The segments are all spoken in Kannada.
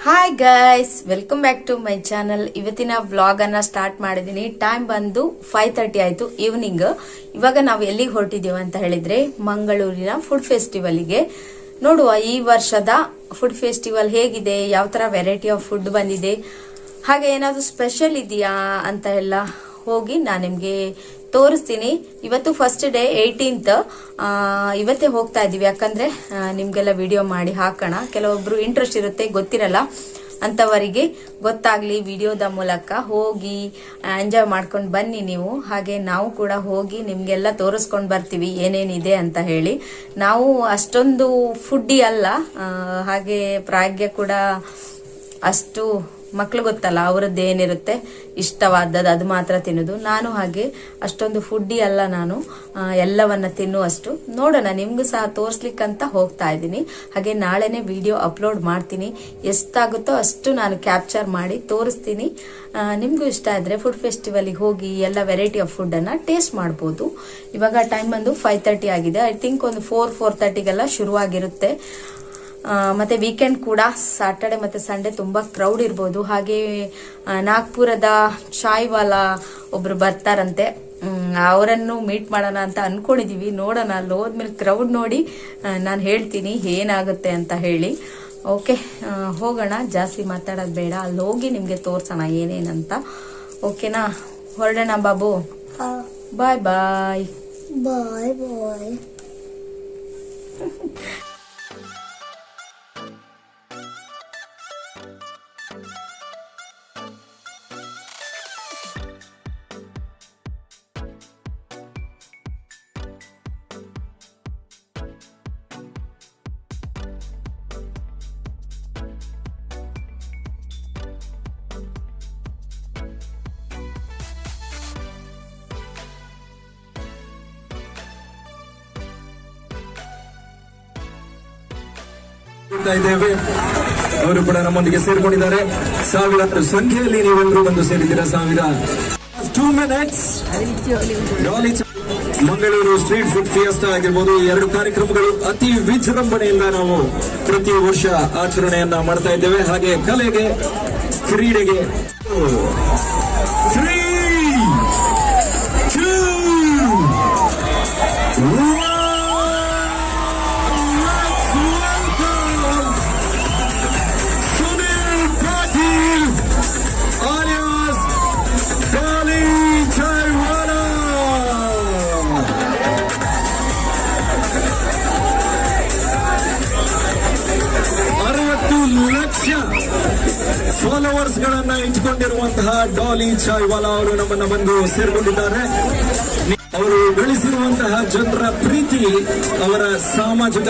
Hi guys, welcome back to my channel. ಇವತ್ತಿನ ವ್ಲಾಗ್ ಅನ್ನ ಸ್ಟಾರ್ಟ್ ಮಾಡಿದೀನಿ. ಟೈಮ್ ಬಂದು 5:30 ಆಯ್ತು ಈವ್ನಿಂಗ್. ಇವಾಗ ನಾವು ಎಲ್ಲಿಗೆ ಹೊರಟಿದ್ದೀವಿ ಅಂತ ಹೇಳಿದ್ರೆ ಮಂಗಳೂರಿನ ಫುಡ್ ಫೆಸ್ಟಿವಲ್ಗೆ. ನೋಡುವ ಈ ವರ್ಷದ ಫುಡ್ ಫೆಸ್ಟಿವಲ್ ಹೇಗಿದೆ, ಯಾವ ತರ ವೆರೈಟಿ ಆಫ್ ಫುಡ್ ಬಂದಿದೆ, ಹಾಗೆ ಏನಾದ್ರು ಸ್ಪೆಷಲ್ ಇದೆಯಾ ಅಂತ ಎಲ್ಲ ಹೋಗಿ ನಾನು ನಿಮ್ಗೆ ತೋರಿಸ್ತೀನಿ. ಇವತ್ತು ಫಸ್ಟ್ ಡೇ 18th, ಇವತ್ತೇ ಹೋಗ್ತಾ ಇದೀವಿ. ಯಾಕಂದ್ರೆ ನಿಮ್ಗೆಲ್ಲ ವಿಡಿಯೋ ಮಾಡಿ ಹಾಕೋಣ. ಕೆಲವೊಬ್ರು ಇಂಟ್ರೆಸ್ಟ್ ಇರುತ್ತೆ, ಗೊತ್ತಿರಲ್ಲ ಅಂತವರಿಗೆ ಗೊತ್ತಾಗ್ಲಿ ವಿಡಿಯೋದ ಮೂಲಕ. ಹೋಗಿ ಎಂಜಾಯ್ ಮಾಡ್ಕೊಂಡು ಬನ್ನಿ ನೀವು. ಹಾಗೆ ನಾವು ಕೂಡ ಹೋಗಿ ನಿಮ್ಗೆಲ್ಲ ತೋರಿಸ್ಕೊಂಡು ಬರ್ತೀವಿ ಏನೇನಿದೆ ಅಂತ ಹೇಳಿ. ನಾವು ಅಷ್ಟೊಂದು ಫುಡ್ಡಿ ಅಲ್ಲ, ಹಾಗೆ ಪ್ರಾಗ್ಯ ಕೂಡ ಅಷ್ಟು ಮಕ್ಳು ಗೊತ್ತಲ್ಲ, ಅವರದ್ದು ಏನಿರುತ್ತೆ ಇಷ್ಟವಾದದ್ದು ಅದು ಮಾತ್ರ ತಿನ್ನೋದು. ನಾನು ಹಾಗೆ ಅಷ್ಟೊಂದು ಫುಡ್ಡಿ ಅಲ್ಲ, ನಾನು ಎಲ್ಲವನ್ನ ತಿನ್ನುವಷ್ಟು. ನೋಡೋಣ, ನಿಮ್ಗೂ ಸಹ ತೋರ್ಸ್ಲಿಕ್ಕಂತ ಹೋಗ್ತಾ ಇದ್ದೀನಿ. ಹಾಗೆ ನಾಳೆನೆ ವಿಡಿಯೋ ಅಪ್ಲೋಡ್ ಮಾಡ್ತೀನಿ. ಎಷ್ಟಾಗುತ್ತೋ ಅಷ್ಟು ನಾನು ಕ್ಯಾಪ್ಚರ್ ಮಾಡಿ ತೋರಿಸ್ತೀನಿ. ನಿಮ್ಗೂ ಇಷ್ಟ ಆದ್ರೆ ಫುಡ್ ಫೆಸ್ಟಿವಲ್ಗೆ ಹೋಗಿ ಎಲ್ಲ ವೆರೈಟಿ ಆಫ್ ಫುಡ್ ಅನ್ನ ಟೇಸ್ಟ್ ಮಾಡಬಹುದು. ಇವಾಗ ಟೈಮ್ ಬಂದು 5:30 ಆಗಿದೆ. ಐ ಥಿಂಕ್ ಒಂದು 4:30ಗೆಲ್ಲ ಶುರುವಾಗಿರುತ್ತೆ. ಮತ್ತೆ ವೀಕೆಂಡ್ ಕೂಡ, ಸಾಟರ್ಡೆ ಮತ್ತೆ ಸಂಡೇ ತುಂಬಾ ಕ್ರೌಡ್ ಇರ್ಬೋದು. ಹಾಗೆ ನಾಗ್ಪುರದ ಚಾಯ್ ವಾಲಾ ಒಬ್ರು ಬರ್ತಾರಂತೆ, ಅವರನ್ನು ಮೀಟ್ ಮಾಡೋಣ ಅಂತ ಅನ್ಕೊಂಡಿದೀವಿ. ನೋಡೋಣ, ಅಲ್ಲಿ ಹೋದ್ಮೇಲೆ ಕ್ರೌಡ್ ನೋಡಿ ನಾನು ಹೇಳ್ತೀನಿ ಏನಾಗುತ್ತೆ ಅಂತ ಹೇಳಿ. ಓಕೆ, ಹೋಗೋಣ. ಜಾಸ್ತಿ ಮಾತಾಡೋದು ಬೇಡ, ಅಲ್ಲಿ ಹೋಗಿ ನಿಮ್ಗೆ ತೋರ್ಸೋಣ ಏನೇನಂತ. ಓಕೆನಾ, ಹೊರಡೋಣ ಬಾಬು. ಬಾಯ್ ಬಾಯ್ ಬಾಯ್ ಬಾಯ್. ಇದ್ದೇವೆ, ಅವರು ಕೂಡ ನಮ್ಮೊಂದಿಗೆ ಸೇರ್ಕೊಂಡಿದ್ದಾರೆ. ಸಾವಿರಾರು ಸಂಖ್ಯೆಯಲ್ಲಿ ನೀವೆಲ್ಲರೂ ಬಂದು ಸೇರಿದ್ದೀರಾ. 2 minutes Mangaluru street food fiesta ಆಗಿರ್ಬೋದು, ಈ 2 ಕಾರ್ಯಕ್ರಮಗಳು ಅತಿ ವಿಜೃಂಭಣೆಯಿಂದ ನಾವು ಪ್ರತಿ ವರ್ಷ ಆಚರಣೆಯನ್ನ ಮಾಡ್ತಾ ಇದ್ದೇವೆ. ಹಾಗೆ ಕಲೆಗೆ, ಕ್ರೀಡೆಗೆ 3, 2, 1. ಫಾಲೋವರ್ಸ್ ಗಳನ್ನ ಇಟ್ಕೊಂಡಿರುವಂತಹ ಡಾಲಿ ಚಾಯ್ ವಾಲಾ ಅವರು ನಮ್ಮನ್ನ ಬಂದು ಸೇರ್ಕೊಂಡಿದ್ದಾರೆ. ಅವರು ಗಳಿಸಿರುವಂತಹ ಜನರ ಪ್ರೀತಿ ಅವರ ಸಾಮಾಜಿಕ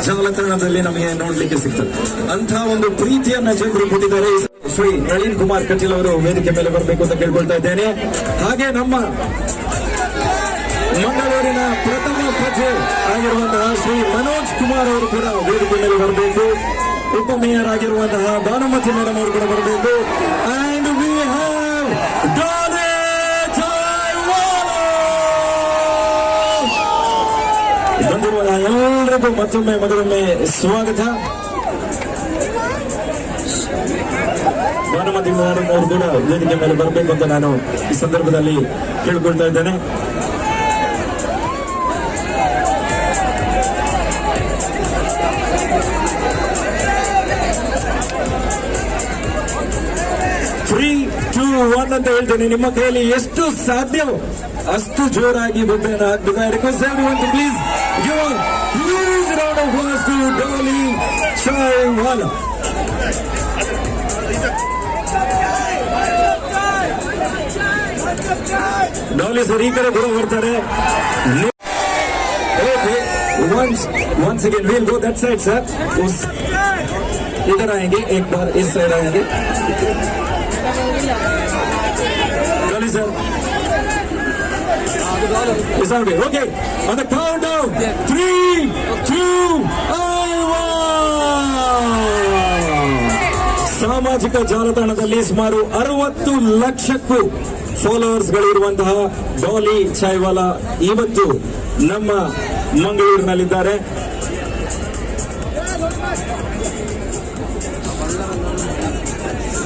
ಜಾಲತಾಣದಲ್ಲಿ ನಮಗೆ ನೋಡ್ಲಿಕ್ಕೆ ಸಿಗ್ತದೆ. ಅಂತಹ ಒಂದು ಪ್ರೀತಿಯನ್ನ ಜನರು ಕೊಟ್ಟಿದ್ದಾರೆ. ಶ್ರೀ ನಳಿನ್ ಕುಮಾರ್ ಕಟೀಲ್ ಅವರು ವೇದಿಕೆ ಮೇಲೆ ಬರಬೇಕು ಅಂತ ಕೇಳ್ಕೊಳ್ತಾ ಇದ್ದೇನೆ. ಹಾಗೆ ನಮ್ಮ ಮಂಗಳೂರಿನ ಪ್ರಥಮ ಪ್ರಜೆ ಆಗಿರುವಂತಹ ಶ್ರೀ ಮನೋಜ್ ಕುಮಾರ್ ಅವರು ಕೂಡ ವೇದಿಕೆ ಮೇಲೆ ಬರಬೇಕು. ಉಪಮೇಯರ್ ಆಗಿರುವಂತಹ ಭಾನುಮತಿ ಮೇಡಮ್ ಅವರು ಕೂಡ ಬರಬೇಕು. ಅಂಡ್ ವಿ ಹ್ಯಾವ್ ಡಾಲಿ ಚಾಯ್ ವಾಲಾ. ಬಂದಿರುವ ಎಲ್ಲರಿಗೂ ಮತ್ತೊಮ್ಮೆ ಮೊದಲೊಮ್ಮೆ ಸ್ವಾಗತ. ಭಾನುಮತಿ ಮೇಡಮ್ ಅವರು ಕೂಡ ವೇದಿಕೆ ಮೇಲೆ ಬರಬೇಕು ಅಂತ ನಾನು ಈ ಸಂದರ್ಭದಲ್ಲಿ ಕೇಳ್ಕೊಳ್ತಾ ಇದ್ದೇನೆ. ಅಂತ ಹೇಳ್ತೇನೆ. ನಿಮ್ಮ ಕೈಯಲ್ಲಿ ಎಷ್ಟು ಸಾಧ್ಯವೋ ಅಷ್ಟು ಜೋರಾಗಿ ಬೊಬ್ಬೆಯನ್ನು ಹಾಕಬೇಕು. I request everyone to please give a huge round of applause to Dolly Chaiwala. Dolly sir ಈ ಕಡೆ ಕೂಡ ಬರ್ತಾರೆ. once again we'll go that side sir. इधर आएंगे, एक बार इस साइड आएंगे. डॉली सर इस side. Okay, on the count of 3, 2, 1. ಸಾಮಾಜಿಕ ಜಾಲತಾಣದಲ್ಲಿ ಸುಮಾರು 60 ಲಕ್ಷಕ್ಕೂ ಫಾಲೋವರ್ಸ್ ಗಳಿರುವಂತಹ ಡಾಲಿ ಚಾಯ್ ವಾಲಾ ಇವತ್ತು ನಮ್ಮ ಮಂಗಳೂರಿನಲ್ಲಿದ್ದಾರೆ.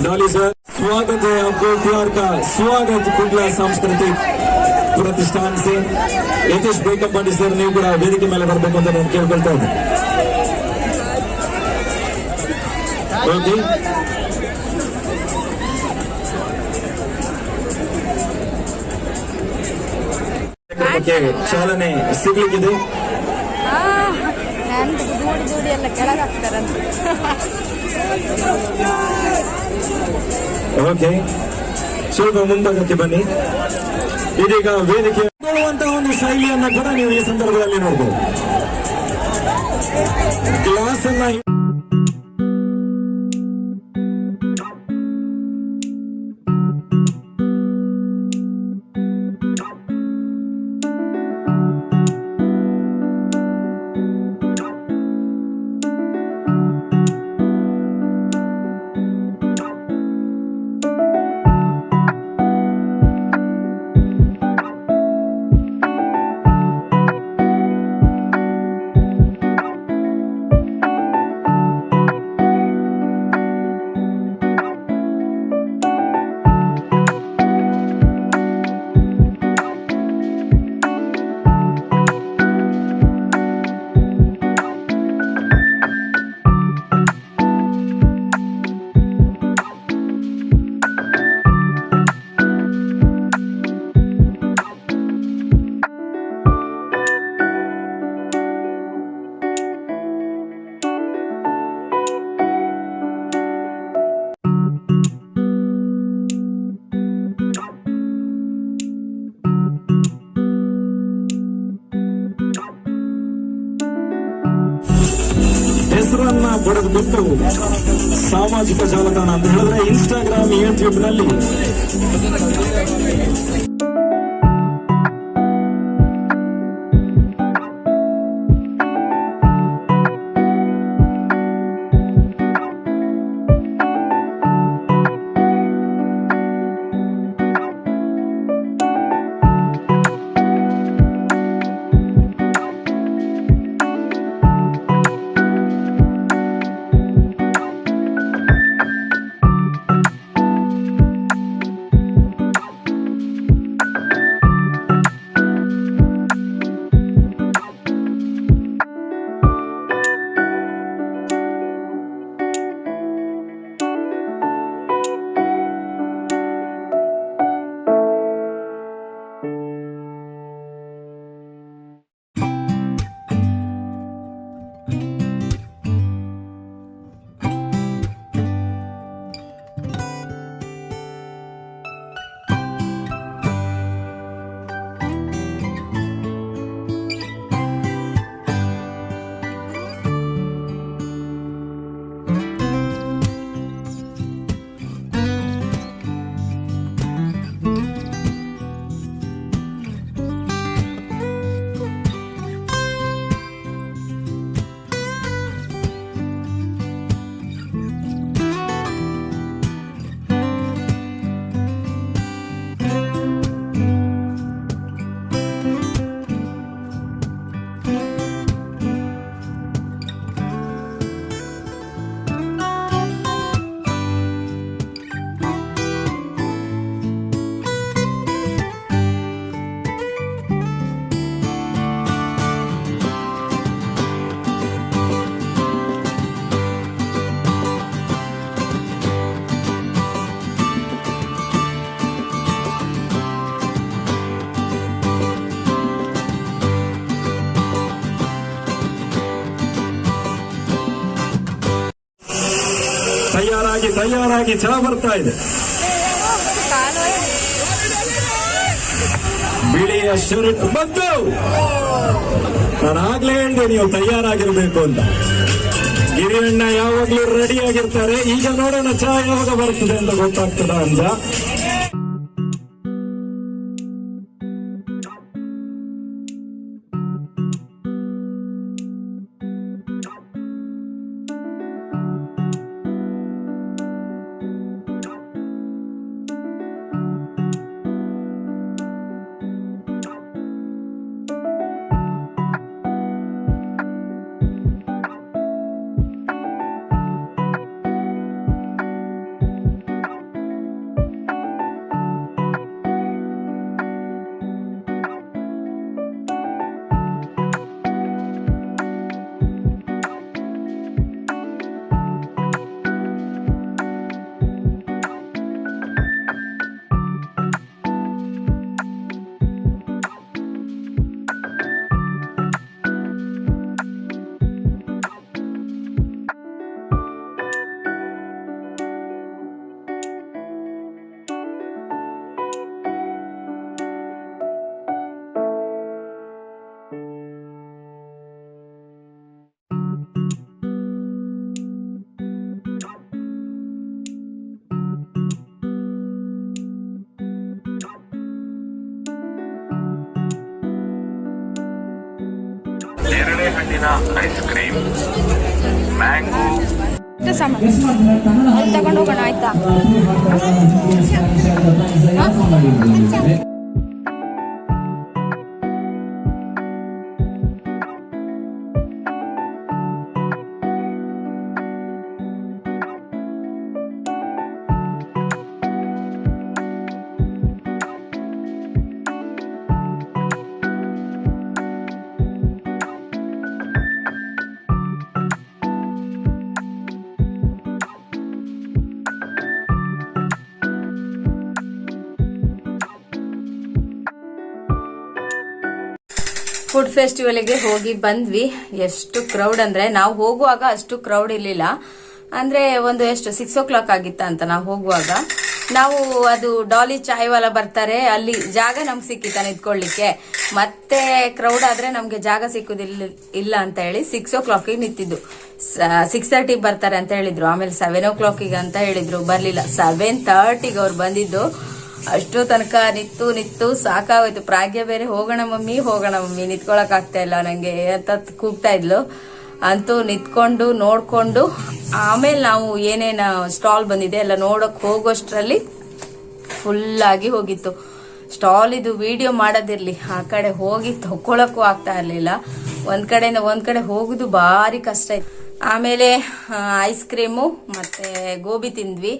डॉली सर, स्वागत है आपको प्यार का स्वागत कुंडला सांस्कृतिक प्रतिष्ठान से। ಯತೀಶ್ ಬೇಕಂಪಂಡಿ ಸರ್, ನೀವು ಕೂಡ ವೇದಿಕೆ ಮೇಲೆ ಬರಬೇಕು ಅಂತ ನಾನು ಕೇಳ್ಕೊಳ್ತಾ ಇದ್ದೆ. ಓಕೆ, ಚಾಲನೆ ಸಿಗ್ಲಿಕ್ಕಿದೆ. ದೂಡಿ ಎಲ್ಲ ಕೆಳಗಾಗ್ತಾರಂತ. ಓಕೆ, ಸ್ವಲ್ಪ ಮುಂಭಾಗಕ್ಕೆ ಬನ್ನಿ. ಇದೀಗ ವೇದಿಕೆ ನೋಡುವಂತಹ ಒಂದು ಶೈಲಿಯನ್ನ ಕೂಡ ನೀವು ಈ ಸಂದರ್ಭದಲ್ಲಿ ನೋಡಬಹುದು. ಕ್ಲಾಸ್ ಅನ್ನ ಹೆಸರನ್ನ ಬರೆದುಬಿಟ್ಟು ಸಾಮಾಜಿಕ ಜಾಲತಾಣ ಅಂತ ಹೇಳಿದ್ರೆ ಇನ್ಸ್ಟಾಗ್ರಾಮ್, ಯೂಟ್ಯೂಬ್ ನಲ್ಲಿ ತಯಾರಾಗಿ ಚಾ ಬರ್ತಾ ಇದೆ. ಬಿಳಿಯ ಶರ್ಟ್ ಬಂದು, ನಾನು ಆಗ್ಲೇ ಹೇಳಿದೆ ನೀವು ತಯಾರಾಗಿರ್ಬೇಕು ಅಂತ. ಗಿರಿಯಣ್ಣ ಯಾವಾಗ್ಲೂ ರೆಡಿ ಆಗಿರ್ತಾರೆ. ಈಗ ನೋಡೋಣ ಚಾ ಯಾವಾಗ ಬರ್ತದೆ ಅಂತ ಗೊತ್ತಾಗ್ತದ ಅಂತ. ಹಾಲಿನ ಐಸ್ ಕ್ರೀಮ್, ಮ್ಯಾಂಗೋ. ಅಲ್ಲಿ ತಗೊಂಡು ಹೋಗೋಣ ಆಯ್ತಾ? ಫುಡ್ ಫೆಸ್ಟಿವಲ್ಗೆ ಹೋಗಿ ಬಂದ್ವಿ. ಎಷ್ಟು ಕ್ರೌಡ್ ಅಂದ್ರೆ, ನಾವು ಹೋಗುವಾಗ ಅಷ್ಟು ಕ್ರೌಡ್ ಇರ್ಲಿಲ್ಲ. ಅಂದ್ರೆ ಒಂದು ಎಷ್ಟು 6 o'clock ಆಗಿತ್ತ ಅಂತ ನಾವು ಹೋಗುವಾಗ. ನಾವು ಅದು ಡಾಲಿ ಚಾಯ್ವಾಲ ಬರ್ತಾರೆ, ಅಲ್ಲಿ ಜಾಗ ನಮ್ಗೆ ಸಿಕ್ಕಿತ್ತ ನಿಂತ್ಕೊಳ್ಳಿಕ್ಕೆ. ಮತ್ತೆ ಕ್ರೌಡ್ ಆದ್ರೆ ನಮ್ಗೆ ಜಾಗ ಸಿಕ್ಕುದಿಲ್ಲ ಇಲ್ಲ ಅಂತ ಹೇಳಿ 6 o'clock ನಿಂತಿದ್ದು. 6:30 ಬರ್ತಾರೆ ಅಂತ ಹೇಳಿದ್ರು. ಆಮೇಲೆ 7 o'clock ಅಂತ ಹೇಳಿದ್ರು, ಬರ್ಲಿಲ್ಲ. 7:30 ಅವ್ರು ಬಂದಿದ್ದು. ಅಷ್ಟು ತನಕ ನಿತ್ತು ಸಾಕಾಗೋಯ್ತು. ಪ್ರಾಗ್ಯ ಬೇರೆ ಹೋಗೋಣ ಮಮ್ಮಿ ನಿತ್ಕೊಳಕ್ ಆಗ್ತಾ ಇಲ್ಲ ನಂಗೆ ಅಂತ ಕೂಗ್ತಾ ಇದ್ಲು. ಅಂತೂ ನಿಂತ್ಕೊಂಡು ನೋಡ್ಕೊಂಡು ಆಮೇಲೆ ನಾವು ಏನೇನ ಸ್ಟಾಲ್ ಬಂದಿದೆ ಎಲ್ಲ ನೋಡಕ್ ಹೋಗೋಷ್ಟ್ರಲ್ಲಿ ಫುಲ್ ಆಗಿ ಹೋಗಿತ್ತು. ಸ್ಟಾಲ್ ಇದು ವಿಡಿಯೋ ಮಾಡೋದಿರ್ಲಿ, ಆ ಕಡೆ ಹೋಗಿ ತಗೊಳಕ್ಕೂ ಆಗ್ತಾ ಇರ್ಲಿಲ್ಲ. ಒಂದ್ ಕಡೆಯಿಂದ ಒಂದ್ ಕಡೆ ಹೋಗುದು ಭಾರಿ ಕಷ್ಟ ಇತ್ತು. ಆಮೇಲೆ ಐಸ್ ಕ್ರೀಮು ಮತ್ತೆ ಗೋಬಿ ತಿಂದ್ವಿ.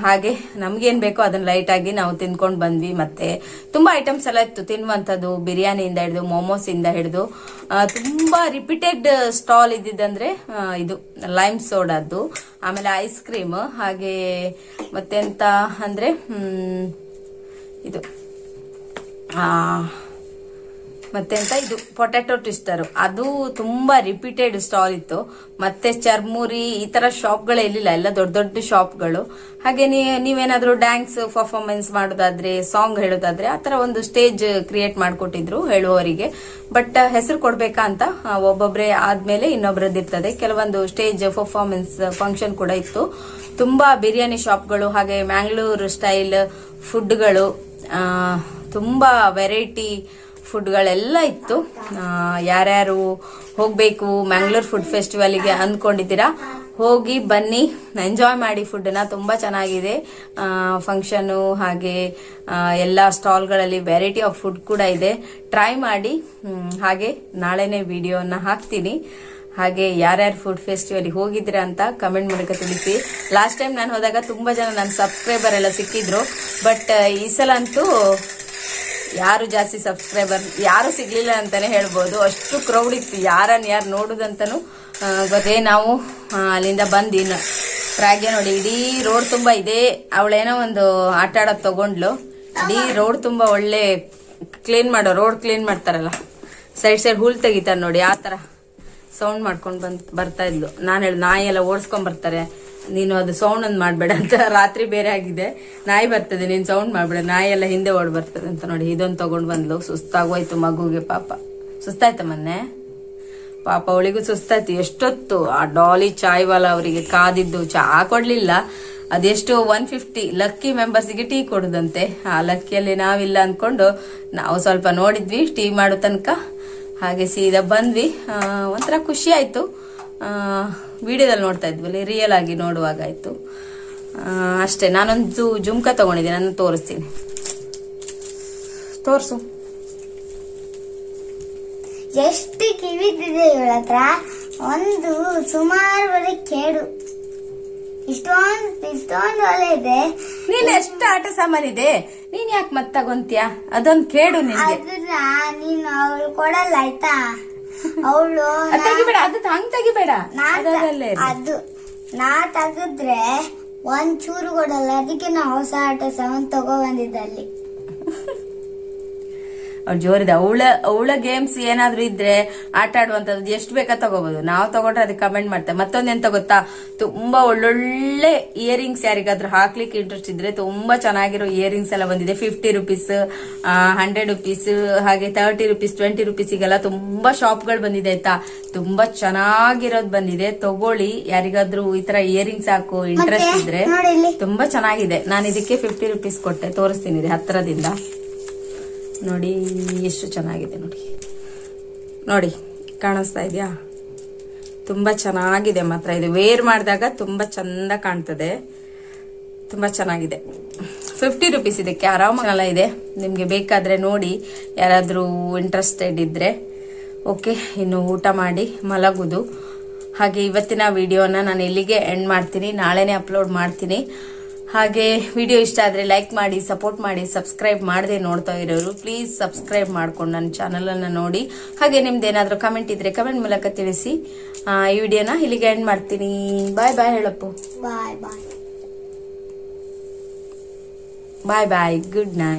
ಹಾಗೆ ನಮ್ಗೇನ್ ಬೇಕೋ ಅದನ್ನ ಲೈಟ್ ಆಗಿ ನಾವು ತಿನ್ಕೊಂಡ್ ಬಂದ್ವಿ. ಮತ್ತೆ ತುಂಬಾ ಐಟಮ್ಸ್ ಎಲ್ಲ ಇತ್ತು ತಿನ್ನುವಂಥದ್ದು, ಬಿರಿಯಾನಿಯಿಂದ ಹಿಡಿದು ಮೋಮೋಸ್ ಇಂದ ಹಿಡಿದು ತುಂಬಾ ರಿಪೀಟೆಡ್ ಸ್ಟಾಲ್ ಇದ್ದಿದ್ದಂದ್ರೆ ಇದು ಲೈಮ್ ಸೋಡಾದ್ದು, ಆಮೇಲೆ ಐಸ್ ಕ್ರೀಮ್, ಹಾಗೆ ಮತ್ತೆಂತ ಅಂದ್ರೆ ಇದು ಮತ್ತೆಂತ ಇದು ಪೊಟ್ಯಾಟೊ ಟ್ವಿಸ್ಟರ್, ಅದು ತುಂಬಾ ರಿಪೀಟೆಡ್ ಸ್ಟಾಲ್ ಇತ್ತು. ಮತ್ತೆ ಚರ್ಮುರಿ ಈ ತರ ಶಾಪ್ಗಳೇ ಇರ್ಲಿಲ್ಲ, ಎಲ್ಲ ದೊಡ್ಡ ದೊಡ್ಡ ಶಾಪ್ಗಳು. ಹಾಗೆ ನೀವೇನಾದ್ರೂ ಡ್ಯಾನ್ಸ್ ಪರ್ಫಾರ್ಮೆನ್ಸ್ ಮಾಡೋದಾದ್ರೆ, ಸಾಂಗ್ ಹೇಳೋದಾದ್ರೆ ಆ ತರ ಒಂದು ಸ್ಟೇಜ್ ಕ್ರಿಯೇಟ್ ಮಾಡ್ಕೊಟ್ಟಿದ್ರು ಹೇಳುವವರಿಗೆ. ಬಟ್ ಹೆಸರು ಕೊಡ್ಬೇಕಾ ಅಂತ ಒಬ್ಬೊಬ್ರೆ ಆದ್ಮೇಲೆ ಇನ್ನೊಬ್ರದ್ದಿರ್ತದೆ. ಕೆಲವೊಂದು ಸ್ಟೇಜ್ ಪರ್ಫಾರ್ಮೆನ್ಸ್ ಫಂಕ್ಷನ್ ಕೂಡ ಇತ್ತು. ತುಂಬಾ ಬಿರಿಯಾನಿ ಶಾಪ್ಗಳು, ಹಾಗೆ ಮ್ಯಾಂಗ್ಳೂರ್ ಸ್ಟೈಲ್ ಫುಡ್ಗಳು, ತುಂಬಾ ವೆರೈಟಿ ಫುಡ್ಗಳೆಲ್ಲ ಇತ್ತು. ಯಾರ್ಯಾರು ಹೋಗ್ಬೇಕು ಮ್ಯಾಂಗ್ಳೂರ್ ಫುಡ್ ಫೆಸ್ಟಿವಲ್ಗೆ ಅಂದ್ಕೊಂಡಿದ್ದೀರಾ, ಹೋಗಿ ಬನ್ನಿ, ಎಂಜಾಯ್ ಮಾಡಿ ಫುಡ್ನ. ತುಂಬಾ ಚೆನ್ನಾಗಿದೆ ಫಂಕ್ಷನ್. ಹಾಗೆ ಎಲ್ಲ ಸ್ಟಾಲ್ಗಳಲ್ಲಿ ವೆರೈಟಿ ಆಫ್ ಫುಡ್ ಕೂಡ ಇದೆ, ಟ್ರೈ ಮಾಡಿ. ಹಾಗೆ ನಾಳೆನೆ ವಿಡಿಯೋನ ಹಾಕ್ತೀನಿ. ಹಾಗೆ ಯಾರ್ಯಾರು ಫುಡ್ ಫೆಸ್ಟಿವಲ್ ಹೋಗಿದ್ದೀರಾ ಅಂತ ಕಮೆಂಟ್ ಮೂಲಕ ತಿಳಿಸಿ. ಲಾಸ್ಟ್ ಟೈಮ್ ನಾನು ಹೋದಾಗ ತುಂಬಾ ಜನ ನನ್ನ ಸಬ್ಸ್ಕ್ರೈಬರ್ ಎಲ್ಲ ಸಿಕ್ಕಿದ್ರು. ಬಟ್ ಈ ಸಲ ಅಂತೂ ಯಾರು ಜಾಸ್ತಿ ಸಬ್ಸ್ಕ್ರೈಬರ್ ಯಾರು ಸಿಗ್ಲಿಲ್ಲ ಅಂತಾನೆ ಹೇಳ್ಬೋದು. ಅಷ್ಟು ಕ್ರೌಡ್ ಇತ್ತು, ಯಾರು ನೋಡುದಂತಾನು ಗೊತ್ತೇ. ನಾವು ಅಲ್ಲಿಂದ ಬಂದು ಪ್ರಾಗ್ಯ ನೋಡಿ ಇಡೀ ರೋಡ್ ತುಂಬಾ ಇದೆ. ಅವಳೇನೋ ಒಂದು ಆಟ ಆಡೋದ್ ತಗೊಂಡ್ಲು. ಇಡೀ ರೋಡ್ ತುಂಬಾ ಒಳ್ಳೆ ಕ್ಲೀನ್ ರೋಡ್ ಕ್ಲೀನ್ ಮಾಡ್ತಾರಲ್ಲ, ಸೈಡ್ ಹುಲ್ ತೆಗಿತಾರೆ ನೋಡಿ, ಆ ತರ ಸೌಂಡ್ ಮಾಡ್ಕೊಂಡು ಬರ್ತಾ ಇದ್ಲು. ನಾನು ಹೇಳಿ ನಾಯಿ ಎಲ್ಲ ಓಡಿಸ್ಕೊಂಡ್ ಬರ್ತಾರೆ, ನೀನು ಅದು ಸೌಂಡ್ ಒಂದು ಮಾಡ್ಬೇಡ ಅಂತ. ರಾತ್ರಿ ಬೇರೆ ಆಗಿದೆ, ನಾಯಿ ಬರ್ತದೆ, ನೀನ್ ಸೌಂಡ್ ಮಾಡ್ಬೇಡ, ನಾಯಿ ಎಲ್ಲ ಹಿಂದೆ ಓಡ್ ಬರ್ತದೆ ಅಂತ ನೋಡಿ ಇದೊಂದು ತಗೊಂಡ್ ಬಂದ್ಲು. ಸುಸ್ತಾಗೋಯ್ತು ಮಗುಗೆ, ಪಾಪ ಸುಸ್ತಾಯ್ತ ಮೊನ್ನೆ, ಪಾಪ ಅವಳಿಗೂ ಸುಸ್ತಾಯ್ತು. ಎಷ್ಟೊತ್ತು ಆ ಡಾಲಿ ಚಾಯ್ವಾಲ ಅವರಿಗೆ ಕಾದಿದ್ದು, ಚಾ ಕೊಡ್ಲಿಲ್ಲ. ಅದೆಷ್ಟು 150 ಲಕ್ಕಿ ಮೆಂಬರ್ಸ್ಗೆ ಟೀ ಕೊಡುದಂತೆ. ಆ ಲಕ್ಕಿಯಲ್ಲಿ ನಾವಿಲ್ಲ ಅನ್ಕೊಂಡು ನಾವು ಸ್ವಲ್ಪ ನೋಡಿದ್ವಿ ಟೀ ಮಾಡೋ ತನಕ. ಹಾಗೆ ಸೀದಾ ಬಂದ್ವಿ. ಒಂಥರ ಖುಷಿ ಆಯ್ತು. ವಿಡಿಯೋದಲ್ಲಿ ನೋಡ್ತಾ ಇದ್ವಲ್ಲಿ, ರಿಯಲ್ ಆಗಿ ನೋಡುವಾಗ ಆಯ್ತು ಅಷ್ಟೇ. ನಾನೊಂದು ಜುಮ್ಕ ತಗೊಂಡಿದ್ದೆ, ನಾನು ತೋರಿಸ್ತೀನಿ. ತೋರ್ಸು. ಎಷ್ಟು ಕಿವಿದಿದೆ ಇವಳ ಹತ್ರ, ಒಂದು ಸುಮಾರು ಬರೀ ಕೇಡು. ಇಷ್ಟೊಂದು ಒಳ್ಳೆ ಇದೆ. ನೀನ್ ಎಷ್ಟು ಆಟ ಸಾಮಾನಿದೆ, ನೀನ್ ಯಾಕೆ ಮತ್ ತಗೊಂತೀಯ? ಅದೊಂದು ಕೇಡು ನಿನ್ಗೆ. ಅದನ್ನ ನೀನು ಅವಳು ಕೊಡಲ್ಲ ಆಯ್ತಾ. ಅವಳು ತೆಗಿಬೇಡ, ಅದು ಹಂಗ್ ತೆಗಿಬೇಡ. ಅದು ನಾ ತೆಗೆದ್ರೆ ಒಂಚೂರು ಕೊಡಲ್ಲ. ಅದಕ್ಕೆ ನಾ ಹೊಸ ಆಟ ಸಾಮಾನು ತಗೋ ಬಂದಿದ್ದಲ್ಲಿ. ಅವ್ಳು ಜೋರಿದೆ. ಅವಳ ಗೇಮ್ಸ್ ಏನಾದ್ರು ಇದ್ರೆ ಆಟ ಆಡುವಂತದ್ದು ಎಷ್ಟು ಬೇಕಾ ತಗೋಬಹುದು. ನಾವು ತಗೊಂಡ್ರೆ ಅದಕ್ಕೆ ಕಮೆಂಟ್ ಮಾಡ್ತೇವೆ. ಮತ್ತೊಂದೆಂತ ಗೊತ್ತಾ, ತುಂಬಾ ಒಳ್ಳೊಳ್ಳೆ ಇಯರಿಂಗ್ಸ್ ಯಾರಿಗಾದ್ರೂ ಹಾಕ್ಲಿಕ್ಕೆ ಇಂಟ್ರೆಸ್ಟ್ ಇದ್ರೆ ತುಂಬಾ ಚೆನ್ನಾಗಿರೋ ಇಯರಿಂಗ್ಸ್ ಎಲ್ಲ ಬಂದಿದೆ. 50 ರೂಪೀಸ್, 100 ರೂಪೀಸ್, ಹಾಗೆ 30 ರೂಪೀಸ್, 20 ರೂಪೀಸಿಗೆಲ್ಲ ತುಂಬಾ ಶಾಪ್ಗಳು ಬಂದಿದೆ ಆಯ್ತಾ. ತುಂಬಾ ಚೆನ್ನಾಗಿರೋದು ಬಂದಿದೆ, ತಗೊಳ್ಳಿ. ಯಾರಿಗಾದ್ರೂ ಈ ತರ ಇಯರಿಂಗ್ಸ್ ಹಾಕೋ ಇಂಟ್ರೆಸ್ಟ್ ಇದ್ರೆ ತುಂಬಾ ಚೆನ್ನಾಗಿದೆ. ನಾನು ಇದಕ್ಕೆ 50 ರೂಪೀಸ್ ಕೊಟ್ಟೆ, ತೋರಿಸ್ತೀನಿ ಹತ್ರದಿಂದ ನೋಡಿ ಎಷ್ಟು ಚೆನ್ನಾಗಿದೆ ನೋಡಿ. ನೋಡಿ ಕಾಣಿಸ್ತಾ ಇದೆಯಾ? ತುಂಬಾ ಚೆನ್ನಾಗಿದೆ ಮಾತ್ರ. ಇದು ವೇರ್ ಮಾಡಿದಾಗ ತುಂಬಾ ಚಂದ ಕಾಣ್ತದೆ, ತುಂಬಾ ಚೆನ್ನಾಗಿದೆ. 50 ರುಪೀಸ್ ಇದಕ್ಕೆ, ಆರಾಮಲ್ಲ ಇದೆ. ನಿಮ್ಗೆ ಬೇಕಾದ್ರೆ ನೋಡಿ, ಯಾರಾದ್ರೂ ಇಂಟ್ರೆಸ್ಟೆಡ್ ಇದ್ರೆ. ಓಕೆ, ಇನ್ನು ಊಟ ಮಾಡಿ ಮಲಗುದು. ಹಾಗೆ ಇವತ್ತಿನ ವಿಡಿಯೋನ ನಾನು ಇಲ್ಲಿಗೆ ಎಂಡ್ ಮಾಡ್ತೀನಿ, ನಾಳೆನೆ ಅಪ್ಲೋಡ್ ಮಾಡ್ತೀನಿ. ಹಾಗೆ ವಿಡಿಯೋ ಇಷ್ಟ ಆದ್ರೆ ಲೈಕ್ ಮಾಡಿ, ಸಪೋರ್ಟ್ ಮಾಡಿ. ಸಬ್ಸ್ಕ್ರೈಬ್ ಮಾಡದೆ ನೋಡ್ತಾ ಇರೋರು ಪ್ಲೀಸ್ ಸಬ್ಸ್ಕ್ರೈಬ್ ಮಾಡ್ಕೊಂಡು ನನ್ನ ಚಾನಲ್ ಅನ್ನ ನೋಡಿ. ಹಾಗೆ ನಿಮ್ದು ಏನಾದ್ರೂ ಕಮೆಂಟ್ ಇದ್ರೆ ಕಮೆಂಟ್ ಮೂಲಕ ತಿಳಿಸಿ. ಈ ವಿಡಿಯೋನ ಇಲ್ಲಿಗೆ ಎಂಡ್ ಮಾಡ್ತೀನಿ. ಬಾಯ್ ಬಾಯ್ ಹೇಳಪ್ಪು. ಬಾಯ್ ಬಾಯ್. ಬಾಯ್ ಬಾಯ್, ಗುಡ್ ನೈಟ್.